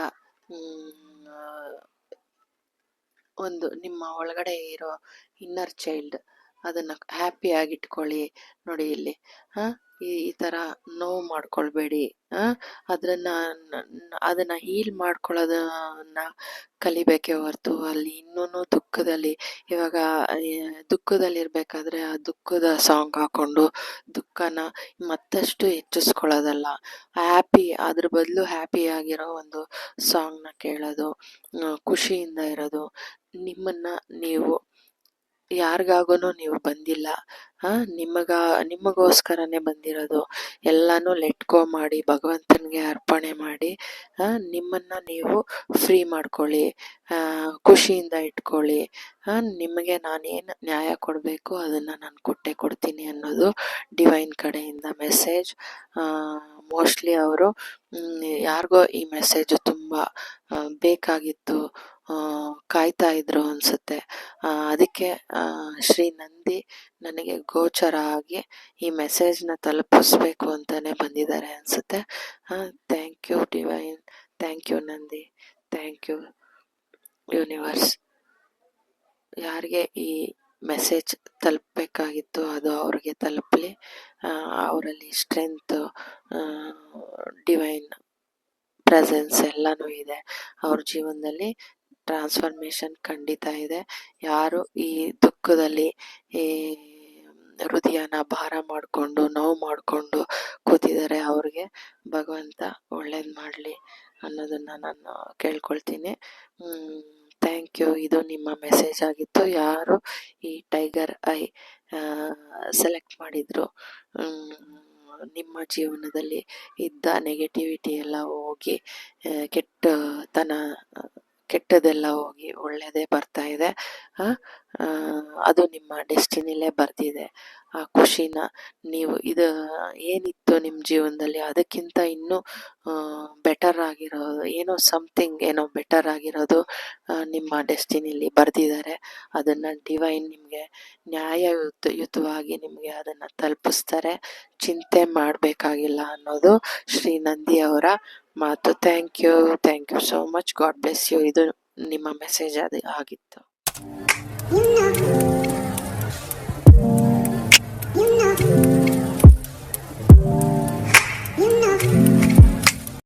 ಒಂದು ನಿಮ್ಮ ಒಳಗಡೆ ಇರೋ ಇನ್ನರ್ ಚೈಲ್ಡ್ ಅದನ್ನು ಹ್ಯಾಪಿಯಾಗಿ ಇಟ್ಕೊಳ್ಳಿ. ನೋಡಿ ಇಲ್ಲಿ ಈ ಥರ ನೋವು ಮಾಡ್ಕೊಳ್ಬೇಡಿ. ಅದನ್ನ ಹೀಲ್ ಮಾಡ್ಕೊಳ್ಳೋದನ್ನ ಕಲಿಬೇಕೇ ಹೊರತು ಅಲ್ಲಿ ಇನ್ನೂ ದುಃಖದಲ್ಲಿ, ಇವಾಗ ದುಃಖದಲ್ಲಿರ್ಬೇಕಾದ್ರೆ ಆ ದುಃಖದ ಸಾಂಗ್ ಹಾಕೊಂಡು ದುಃಖನ ಮತ್ತಷ್ಟು ಹೆಚ್ಚಿಸ್ಕೊಳ್ಳೋದಲ್ಲ. ಅದ್ರ ಬದಲು ಹ್ಯಾಪಿ ಆಗಿರೋ ಒಂದು ಸಾಂಗ್ನ ಕೇಳೋದು, ಖುಷಿಯಿಂದ ಇರೋದು. ನೀವು ಯಾರಿಗಾಗೂ ನೀವು ಬಂದಿಲ್ಲ, ನಿಮಗೋಸ್ಕರನೇ ಬಂದಿರೋದು. ಎಲ್ಲಾನು ಲೆಟ್ ಗೋ ಮಾಡಿ ಭಗವಂತನಿಗೆ ಅರ್ಪಣೆ ಮಾಡಿ ನಿಮ್ಮನ್ನ ನೀವು ಫ್ರೀ ಮಾಡ್ಕೊಳ್ಳಿ, ಖುಷಿಯಿಂದ ಇಟ್ಕೊಳ್ಳಿ. ನಿಮಗೆ ನಾನೇನು ನ್ಯಾಯ ಕೊಡಬೇಕು ಅದನ್ನು ನಾನು ಕೊಟ್ಟೇ ಕೊಡ್ತೀನಿ ಅನ್ನೋದು ಡಿವೈನ್ ಕಡೆಯಿಂದ ಮೆಸೇಜ್. ಮೋಸ್ಟ್ಲಿ ಅವರು ಯಾರಿಗೋ ಈ ಮೆಸೇಜು ತುಂಬ ಬೇಕಾಗಿತ್ತು, ಕಾಯ್ತಾ ಇದ್ರು ಅನಿಸುತ್ತೆ. ಅದಕ್ಕೆ ಶ್ರೀ ನಂದಿ ನನಗೆ ಗೋಚರ ಆಗಿ ಈ ಮೆಸೇಜ್ನ ತಲುಪಿಸ್ಬೇಕು ಅಂತಲೇ ಬಂದಿದ್ದಾರೆ ಅನಿಸುತ್ತೆ. Thank you divine, thank you Nandi, thank you universe. ಯಾರಿಗೆ ಈ ಮೆಸೇಜ್ ತಲುಪಬೇಕಾಗಿತ್ತು, ಅದು ಅವ್ರಿಗೆ ತಲುಪಲಿ. ಅವರಲ್ಲಿ ಸ್ಟ್ರೆಂತು, ಡಿವೈನ್ ಪ್ರೆಸೆನ್ಸ್ ಎಲ್ಲನೂ ಇದೆ. ಅವ್ರ ಜೀವನದಲ್ಲಿ ಟ್ರಾನ್ಸ್ಫಾರ್ಮೇಷನ್ ಖಂಡಿತ ಇದೆ. ಯಾರು ಈ ದುಃಖದಲ್ಲಿ ಈ ಹೃದಯನ ಭಾರ ಮಾಡಿಕೊಂಡು ನೋವು ಮಾಡಿಕೊಂಡು ಕೂತಿದ್ದಾರೆ, ಅವ್ರಿಗೆ ಭಗವಂತ ಒಳ್ಳೇದು ಮಾಡಲಿ ಅನ್ನೋದನ್ನು ನಾನು ಕೇಳ್ಕೊಳ್ತೀನಿ. Thank you. ಇದು ನಿಮ್ಮ ಮೆಸೇಜ್ ಆಗಿತ್ತು. ಯಾರು ಈ ಟೈಗರ್ ಐ ಸೆಲೆಕ್ಟ್ ಮಾಡಿದ್ರು, ನಿಮ್ಮ ಜೀವನದಲ್ಲಿ ಇದ್ದ ನೆಗೆಟಿವಿಟಿ ಎಲ್ಲ ಹೋಗಿ ಕೆಟ್ಟದೆಲ್ಲ ಹೋಗಿ ಒಳ್ಳೆಯದೇ ಬರ್ತಾ ಇದೆ. ಅದು ನಿಮ್ಮ ಡೆಸ್ಟಿನಿಲೇ ಬರ್ದಿದೆ. ಆ ಖುಷಿನ ನೀವು ಇದು ಏನಿತ್ತು ನಿಮ್ಮ ಜೀವನದಲ್ಲಿ ಅದಕ್ಕಿಂತ ಇನ್ನೂ ಬೆಟರ್ ಆಗಿರೋದು ಏನೋ ಬೆಟರ್ ಆಗಿರೋದು ನಿಮ್ಮ ಡೆಸ್ಟಿನಿಲಿ ಬರೆದಿದ್ದಾರೆ. ಅದನ್ನು ಡಿವೈನ್ ನಿಮಗೆ ನ್ಯಾಯಯುತವಾಗಿ ನಿಮಗೆ ಅದನ್ನು ತಲುಪಿಸ್ತಾರೆ. ಚಿಂತೆ ಮಾಡಬೇಕಾಗಿಲ್ಲ ಅನ್ನೋದು ಶ್ರೀ ನಂದಿ ಅವರ ಮಾತು. Thank you so much. God bless you. ಇದು ನಿಮ್ಮ ಮೆಸೇಜ್ ಆಗಿತ್ತು.